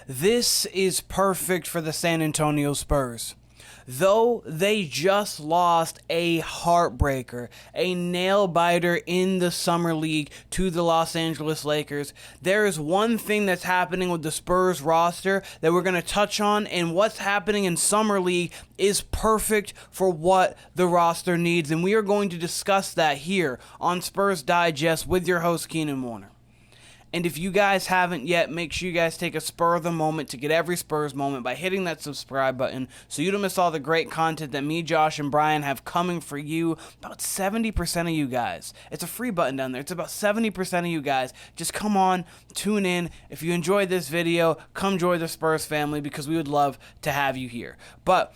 This is perfect for the San Antonio Spurs. Though they just lost a heartbreaker, a nail-biter in the Summer League to the Los Angeles Lakers, there is one thing that's happening with the Spurs roster that we're going to touch on, and what's happening in Summer League is perfect for what the roster needs, and we are going to discuss that here on Spurs Digest with your host, Keenan Warner. And if you guys haven't yet, make sure you guys take a spur of the moment to get every Spurs moment by hitting that subscribe button so you don't miss all the great content that me, Josh, and Bryant have coming for you. About 70% of you guys. It's a free button down there. It's about 70% of you guys. Just come on, tune in. If you enjoyed this video, come join the Spurs family because we would love to have you here. But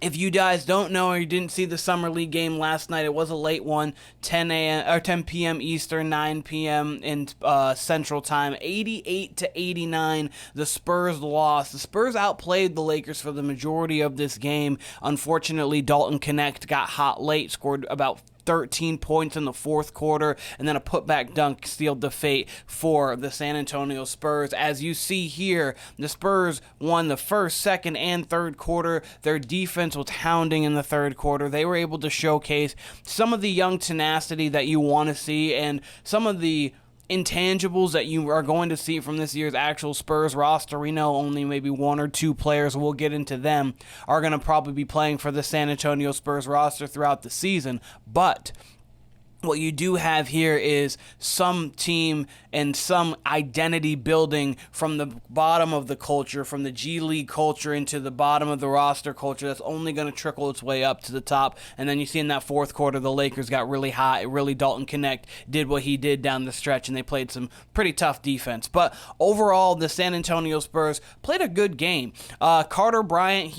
if you guys don't know or you didn't see the Summer League game last night, it was a late one, 10 p.m. Eastern, 9 p.m. in Central Time, 88-89. The Spurs lost. The Spurs outplayed the Lakers for the majority of this game. Unfortunately, Dalton Knecht got hot late, scored about 13 points in the fourth quarter, and then a putback dunk sealed the fate for the San Antonio Spurs. As you see here, the Spurs won the first, second, and third quarter. Their defense was hounding in the third quarter. They were able to showcase some of the young tenacity that you want to see and some of the intangibles that you are going to see from this year's actual Spurs roster. We know only maybe one or two players, we'll get into them, are going to probably be playing for the San Antonio Spurs roster throughout the season, but what you do have here is some team and some identity building from the bottom of the culture, from the G League culture into the bottom of the roster culture that's only going to trickle its way up to the top. And then you see in that fourth quarter, the Lakers got really hot. Really, Dalton Knecht did what he did down the stretch, and they played some pretty tough defense. But overall, the San Antonio Spurs played a good game. Carter Bryant,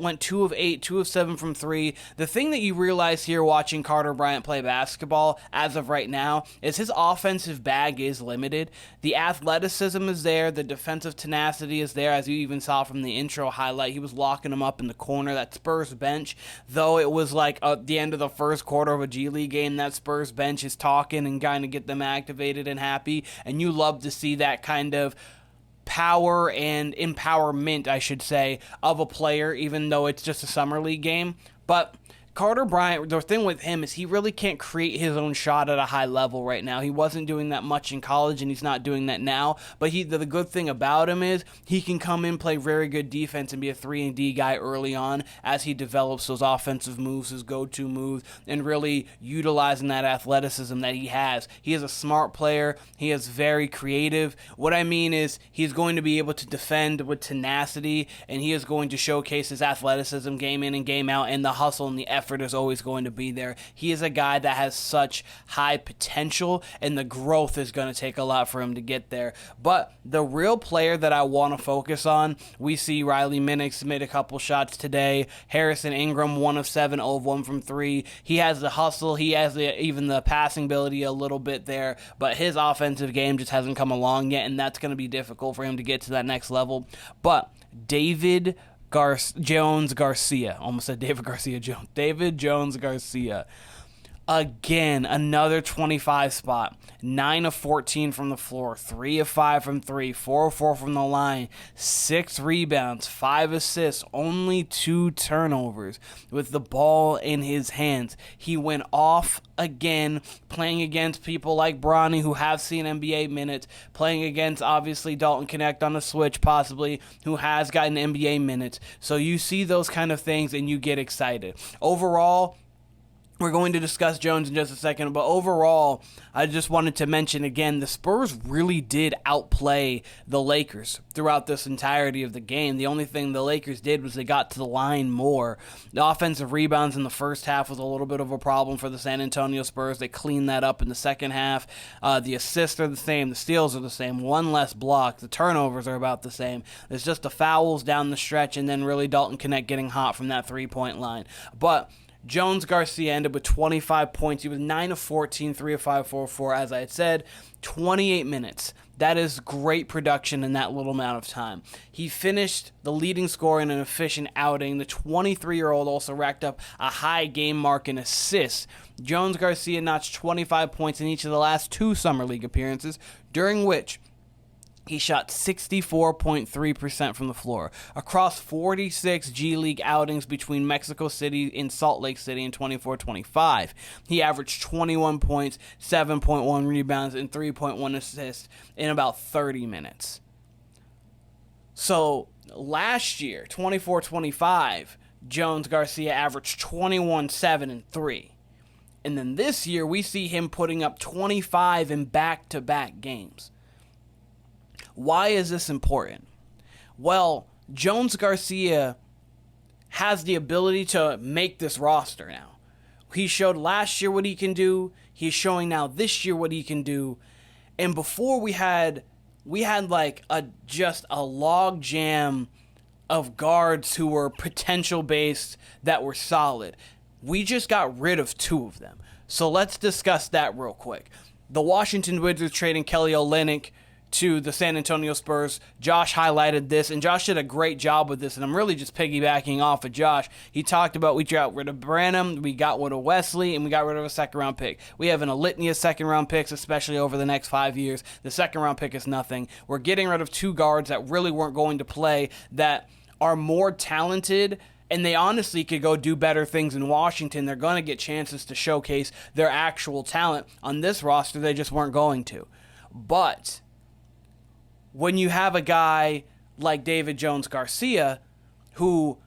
went 2 of 8, 2 of 7 from 3. The thing that you realize here watching Carter Bryant play basketball as of right now is his offensive bag is limited. The athleticism is there. The defensive tenacity is there, as you even saw from the intro highlight. He was locking him up in the corner. That Spurs bench, though it was like at the end of the first quarter of a G League game, that Spurs bench is talking and kind of get them activated and happy, and you love to see that kind of power and empowerment, I should say, of a player, even though it's just a Summer League game. But Carter Bryant, the thing with him is he really can't create his own shot at a high level right now. He wasn't doing that much in college, and he's not doing that now. But the good thing about him is he can come in, play very good defense, and be a 3-and-D guy early on as he develops those offensive moves, his go-to moves, and really utilizing that athleticism that he has. He is a smart player. He is very creative. What I mean is he's going to be able to defend with tenacity, and he is going to showcase his athleticism game in and game out, and the hustle and the effort is always going to be there. He is a guy that has such high potential, and the growth is going to take a lot for him to get there. But the real player that I want to focus on, we see Riley Minix made a couple shots today. Harrison Ingram, 1 of 7, 0 of 1 from 3. He has the hustle. He has even the passing ability a little bit there, but his offensive game just hasn't come along yet, and that's going to be difficult for him to get to that next level. But David Jones-Garcia. Almost said David Garcia Jones. David Jones-Garcia. Again, another 25 spot. 9 of 14 from the floor. 3 of 5 from 3. 4 of 4 from the line. 6 rebounds. 5 assists. Only 2 turnovers. With the ball in his hands. He went off again, playing against people like Bronny who have seen NBA minutes, playing against obviously Dalton Knecht on the switch possibly, who has gotten NBA minutes. So you see those kind of things and you get excited. Overall, we're going to discuss Jones in just a second, but overall, I just wanted to mention again, the Spurs really did outplay the Lakers throughout this entirety of the game. The only thing the Lakers did was they got to the line more. The offensive rebounds in the first half was a little bit of a problem for the San Antonio Spurs. They cleaned that up in the second half. The assists are the same. The steals are the same. 1 less block. The turnovers are about the same. It's just the fouls down the stretch, and then really Dalton Knecht getting hot from that three-point line. But Jones-Garcia ended with 25 points. He was 9 of 14, 3 of 5, 4 of 4, as I had said. 28 minutes. That is great production in that little amount of time. He finished the leading scorer in an efficient outing. The 23-year-old also racked up a high game mark in assists. Jones-Garcia notched 25 points in each of the last 2 Summer League appearances, during which He shot 64.3% from the floor. Across 46 G League outings between Mexico City and Salt Lake City in 24-25, he averaged 21 points, 7.1 rebounds, and 3.1 assists in about 30 minutes. So last year, 24-25, Jones-Garcia averaged 21, 7, and 3. And then this year, we see him putting up 25 in back-to-back games. Why is this important? Well, Jones-Garcia has the ability to make this roster now. He showed last year what he can do. He's showing now this year what he can do. And before we had like just a log jam of guards who were potential based that were solid. We just got rid of 2 of them. So let's discuss that real quick. The Washington Wizards trading Kelly Olynyk to the San Antonio Spurs. Josh highlighted this, and Josh did a great job with this, and I'm really just piggybacking off of Josh. He talked about we got rid of Branham, we got rid of Wesley, and we got rid of a second-round pick. We have a litany of second-round picks, especially over the next 5 years. The second-round pick is nothing. We're getting rid of 2 guards that really weren't going to play, that are more talented, and they honestly could go do better things in Washington. They're going to get chances to showcase their actual talent. On this roster, they just weren't going to. But when you have a guy like David Jones-Garcia, who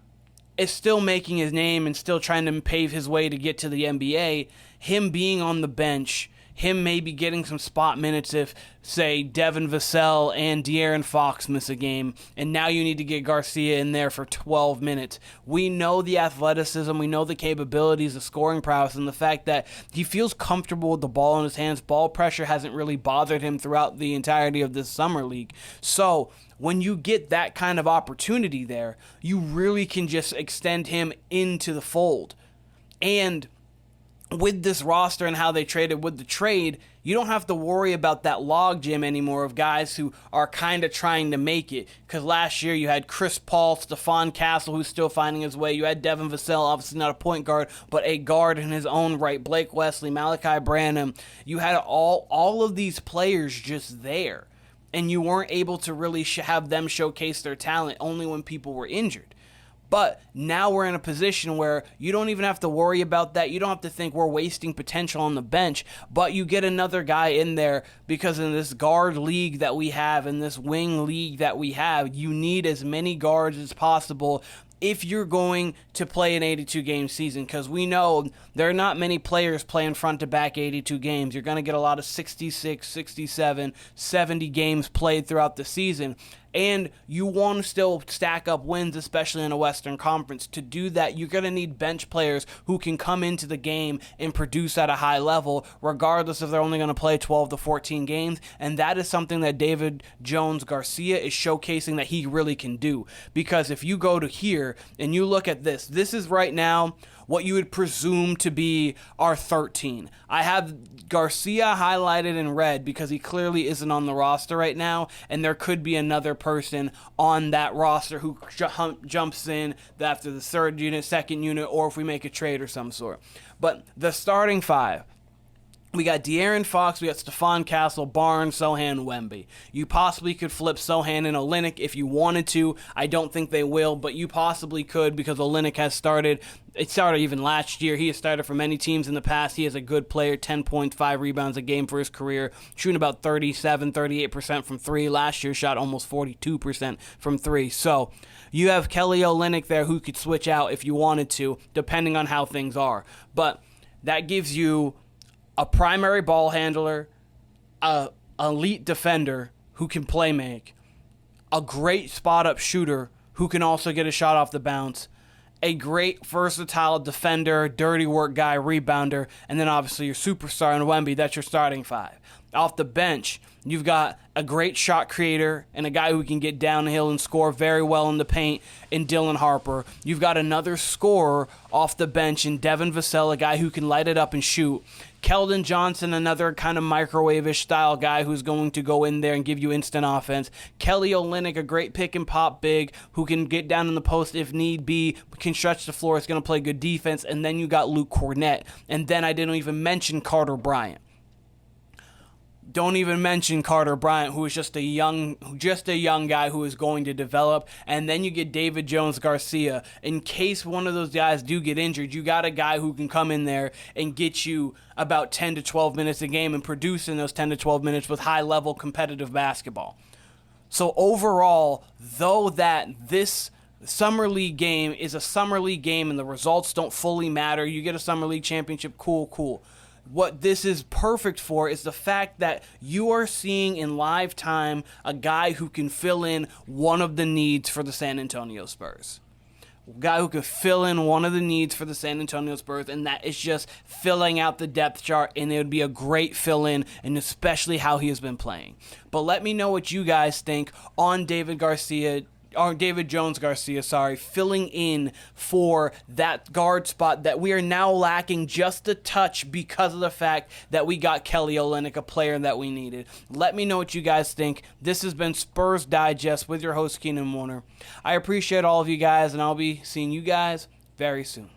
is still making his name and still trying to pave his way to get to the NBA, him being on the bench, him maybe getting some spot minutes if, say, Devin Vassell and De'Aaron Fox miss a game, and now you need to get Garcia in there for 12 minutes. We know the athleticism, we know the capabilities, the scoring prowess, and the fact that he feels comfortable with the ball in his hands. Ball pressure hasn't really bothered him throughout the entirety of this summer league. So when you get that kind of opportunity there, you really can just extend him into the fold. And with this roster and how they traded with the trade, you don't have to worry about that logjam anymore of guys who are kind of trying to make it. Because last year you had Chris Paul, Stephon Castle, who's still finding his way. You had Devin Vassell, obviously not a point guard, but a guard in his own right. Blake Wesley, Malachi Branham. You had all of these players just there. And you weren't able to really have them showcase their talent only when people were injured. But now we're in a position where you don't even have to worry about that. You don't have to think we're wasting potential on the bench, but you get another guy in there because in this guard league that we have, in this wing league that we have, you need as many guards as possible if you're going to play an 82-game season, because we know there are not many players playing front-to-back 82 games. You're going to get a lot of 66, 67, 70 games played throughout the season. And you want to still stack up wins, especially in a Western Conference. To do that, you're going to need bench players who can come into the game and produce at a high level, regardless if they're only going to play 12 to 14 games. And that is something that David Jones-Garcia is showcasing that he really can do. Because if you go to here and you look at this is right now what you would presume to be our 13. I have Garcia highlighted in red because he clearly isn't on the roster right now, and there could be another person on that roster who jumps in after the third unit, second unit, or if we make a trade or some sort. But the starting 5. We got De'Aaron Fox, we got Stephon Castle, Barnes, Sochan, Wemby. You possibly could flip Sochan and Olynyk if you wanted to. I don't think they will, but you possibly could because Olynyk has started. It started even last year. He has started for many teams in the past. He is a good player, 10.5 rebounds a game for his career, shooting about 38% from 3. Last year shot almost 42% from 3. So you have Kelly Olynyk there who could switch out if you wanted to, depending on how things are. But that gives you a primary ball handler, a elite defender who can play make, a great spot-up shooter who can also get a shot off the bounce, a great versatile defender, dirty work guy, rebounder, and then obviously your superstar in Wemby. That's your starting 5. Off the bench, you've got a great shot creator and a guy who can get downhill and score very well in the paint in Dylan Harper. You've got another scorer off the bench in Devin Vassell, a guy who can light it up and shoot. Keldon Johnson, another kind of microwave-ish style guy who's going to go in there and give you instant offense. Kelly Olynyk, a great pick-and-pop big who can get down in the post if need be, can stretch the floor, is going to play good defense. And then you got Luke Cornett. And then I didn't even mention Carter Bryant. Don't even mention Carter Bryant, who is just a young guy who is going to develop. And then you get David Jones-Garcia. In case one of those guys do get injured, you got a guy who can come in there and get you about 10 to 12 minutes a game and produce in those 10 to 12 minutes with high-level competitive basketball. So overall, though that this Summer League game is a Summer League game and the results don't fully matter, you get a Summer League championship, cool. What this is perfect for is the fact that you are seeing in live time a guy who can fill in one of the needs for the San Antonio Spurs. A guy who can fill in one of the needs for the San Antonio Spurs, and that is just filling out the depth chart, and it would be a great fill-in, and especially how he has been playing. But let me know what you guys think on David Jones-Garcia, filling in for that guard spot that we are now lacking just a touch because of the fact that we got Kelly Olynyk, a player that we needed. Let me know what you guys think. This has been Spurs Digest with your host, Keenan Warner. I appreciate all of you guys, and I'll be seeing you guys very soon.